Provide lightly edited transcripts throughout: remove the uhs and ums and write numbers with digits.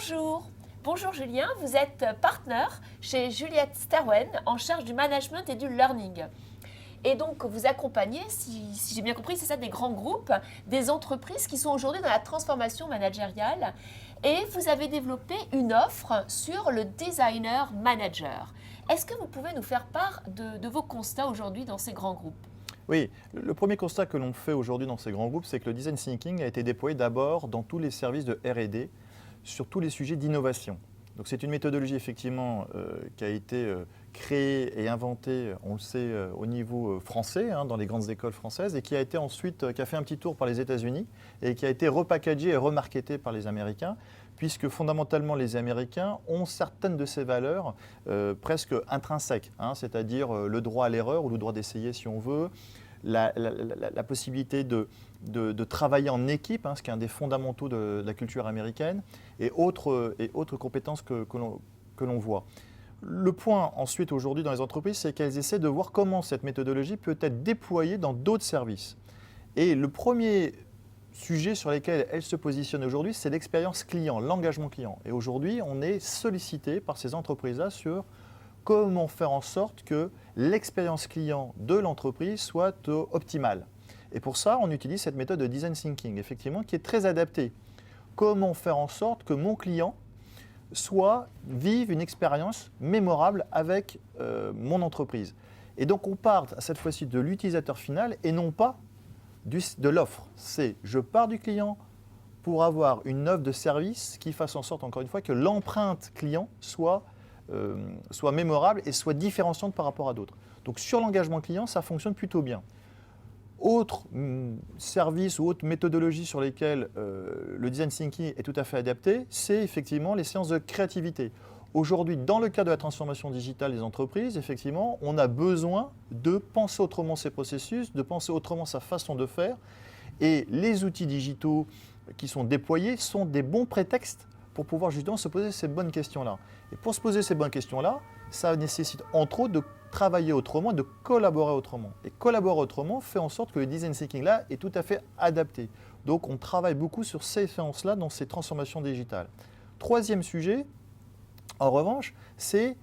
Bonjour. Bonjour Julien, vous êtes partenaire chez Juliette Sterwen en charge du management et du learning. Et donc vous accompagnez, si j'ai bien compris, c'est ça, des grands groupes, des entreprises qui sont aujourd'hui dans la transformation managériale. Et vous avez développé une offre sur le designer manager. Est-ce que vous pouvez nous faire part de vos constats aujourd'hui dans ces grands groupes ? Oui, le premier constat que l'on fait aujourd'hui dans ces grands groupes, c'est que le design thinking a été déployé d'abord dans tous les services de R&D sur tous les sujets d'innovation. Donc c'est une méthodologie effectivement qui a été créée et inventée, on le sait, au niveau français, dans les grandes écoles françaises, et qui a été ensuite, qui a fait un petit tour par les États-Unis et qui a été repackagée et remarketée par les Américains, puisque fondamentalement les Américains ont certaines de ces valeurs presque intrinsèques, c'est-à-dire le droit à l'erreur ou le droit d'essayer si on veut, la possibilité de travailler en équipe, ce qui est un des fondamentaux de la culture américaine, et autres compétences que l'on voit. Le point ensuite aujourd'hui dans les entreprises, c'est qu'elles essaient de voir comment cette méthodologie peut être déployée dans d'autres services. Et le premier sujet sur lequel elles se positionnent aujourd'hui, c'est l'expérience client, l'engagement client. Et aujourd'hui, on est sollicité par ces entreprises-là sur comment faire en sorte que l'expérience client de l'entreprise soit optimale. Et pour ça, on utilise cette méthode de design thinking, effectivement, qui est très adaptée. Comment faire en sorte que mon client vive une expérience mémorable avec mon entreprise. Et donc, on part cette fois-ci de l'utilisateur final et non pas de l'offre. C'est je pars du client pour avoir une offre de service qui fasse en sorte, encore une fois, que l'empreinte client soit mémorable et soit différenciante par rapport à d'autres. Donc sur l'engagement client, ça fonctionne plutôt bien. Autre service ou autre méthodologie sur lesquelles le design thinking est tout à fait adapté, c'est effectivement les séances de créativité. Aujourd'hui, dans le cadre de la transformation digitale des entreprises, effectivement, on a besoin de penser autrement ses processus, de penser autrement sa façon de faire. Et les outils digitaux qui sont déployés sont des bons prétextes pour pouvoir justement se poser ces bonnes questions-là. Et pour se poser ces bonnes questions-là, ça nécessite entre autres de travailler autrement, de collaborer autrement. Et collaborer autrement fait en sorte que le design thinking-là est tout à fait adapté. Donc on travaille beaucoup sur ces séances-là dans ces transformations digitales. Troisième sujet, en revanche, c'est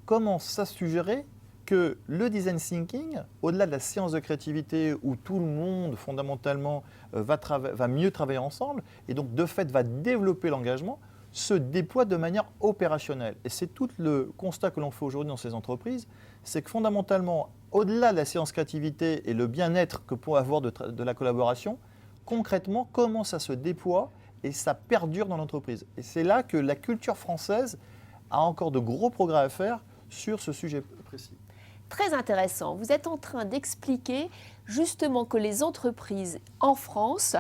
comment s'assurer que le design thinking, au-delà de la séance de créativité où tout le monde fondamentalement va mieux travailler ensemble et donc de fait va développer l'engagement, se déploie de manière opérationnelle. Et c'est tout le constat que l'on fait aujourd'hui dans ces entreprises, c'est que fondamentalement, au-delà de la séance créativité et le bien-être que peut avoir de la collaboration, concrètement, comment ça se déploie et ça perdure dans l'entreprise. Et c'est là que la culture française a encore de gros progrès à faire sur ce sujet précis. Très intéressant. Vous êtes en train d'expliquer justement que les entreprises en France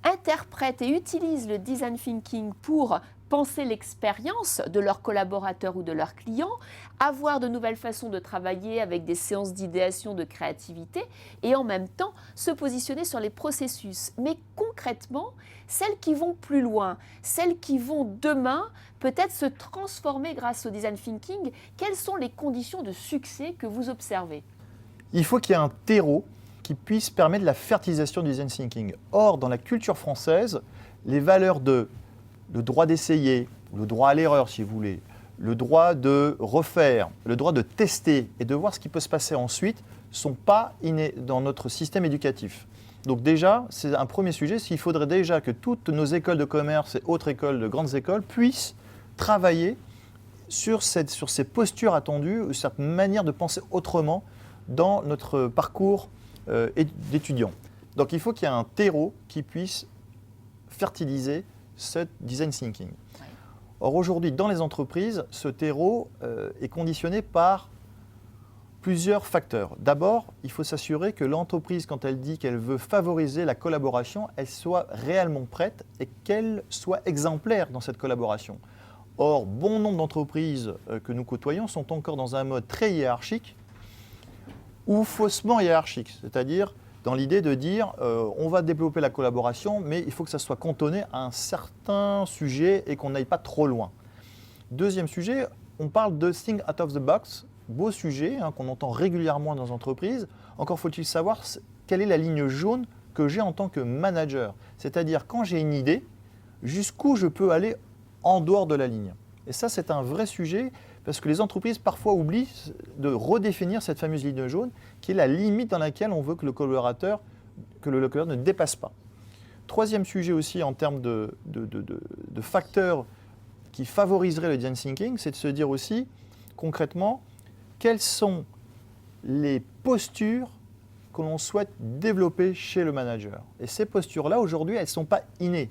interprètent et utilisent le design thinking pour penser l'expérience de leurs collaborateurs ou de leurs clients, avoir de nouvelles façons de travailler avec des séances d'idéation, de créativité et en même temps se positionner sur les processus. Mais concrètement, celles qui vont plus loin, celles qui vont demain peut-être se transformer grâce au design thinking, quelles sont les conditions de succès que vous observez ? Il faut qu'il y ait un terreau qui puisse permettre la fertilisation du design thinking. Or, dans la culture française, les valeurs de le droit d'essayer, le droit à l'erreur si vous voulez, le droit de refaire, le droit de tester et de voir ce qui peut se passer ensuite ne sont pas innés dans notre système éducatif. Donc déjà, c'est un premier sujet, il faudrait déjà que toutes nos écoles de commerce et autres écoles, de grandes écoles, puissent travailler sur ces postures attendues, cette manière de penser autrement dans notre parcours d'étudiants. Donc il faut qu'il y ait un terreau qui puisse fertiliser ce design thinking. Or aujourd'hui, dans les entreprises, ce terreau est conditionné par plusieurs facteurs. D'abord, il faut s'assurer que l'entreprise, quand elle dit qu'elle veut favoriser la collaboration, elle soit réellement prête et qu'elle soit exemplaire dans cette collaboration. Or, bon nombre d'entreprises que nous côtoyons sont encore dans un mode très hiérarchique ou faussement hiérarchique, c'est-à-dire dans l'idée de dire on va développer la collaboration, mais il faut que ça soit cantonné à un certain sujet et qu'on n'aille pas trop loin. Deuxième sujet, on parle de think out of the box, beau sujet qu'on entend régulièrement dans les entreprises. Encore faut-il savoir quelle est la ligne jaune que j'ai en tant que manager. C'est-à-dire quand j'ai une idée, jusqu'où je peux aller en dehors de la ligne. Et ça, c'est un vrai sujet parce que les entreprises parfois oublient de redéfinir cette fameuse ligne jaune qui est la limite dans laquelle on veut que le collaborateur ne dépasse pas. Troisième sujet aussi en termes de facteurs qui favoriseraient le design thinking, c'est de se dire aussi concrètement quelles sont les postures que l'on souhaite développer chez le manager. Et ces postures-là, aujourd'hui, elles ne sont pas innées.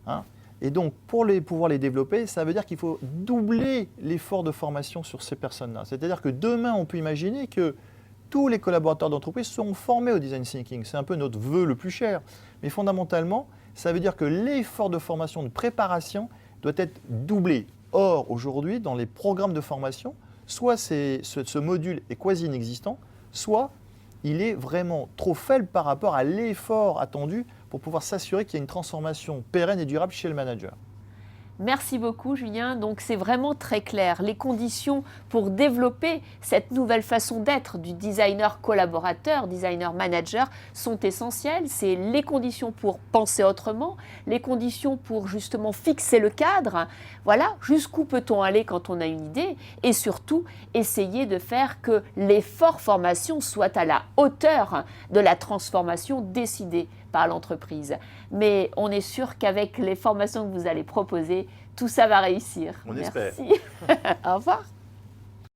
Hein. Et donc, pour pouvoir les développer, ça veut dire qu'il faut doubler l'effort de formation sur ces personnes-là. C'est-à-dire que demain, on peut imaginer que tous les collaborateurs d'entreprise seront formés au design thinking. C'est un peu notre vœu le plus cher. Mais fondamentalement, ça veut dire que l'effort de formation, de préparation, doit être doublé. Or, aujourd'hui, dans les programmes de formation, soit ce module est quasi inexistant, soit il est vraiment trop faible par rapport à l'effort attendu pour pouvoir s'assurer qu'il y a une transformation pérenne et durable chez le manager. Merci beaucoup Julien, donc c'est vraiment très clair. Les conditions pour développer cette nouvelle façon d'être du designer collaborateur, designer manager sont essentielles. C'est les conditions pour penser autrement, les conditions pour justement fixer le cadre. Voilà, jusqu'où peut-on aller quand on a une idée et surtout essayer de faire que l'effort formation soit à la hauteur de la transformation décidée par l'entreprise. Mais on est sûr qu'avec les formations que vous allez proposer, tout ça va réussir. On espère. Merci. Au revoir.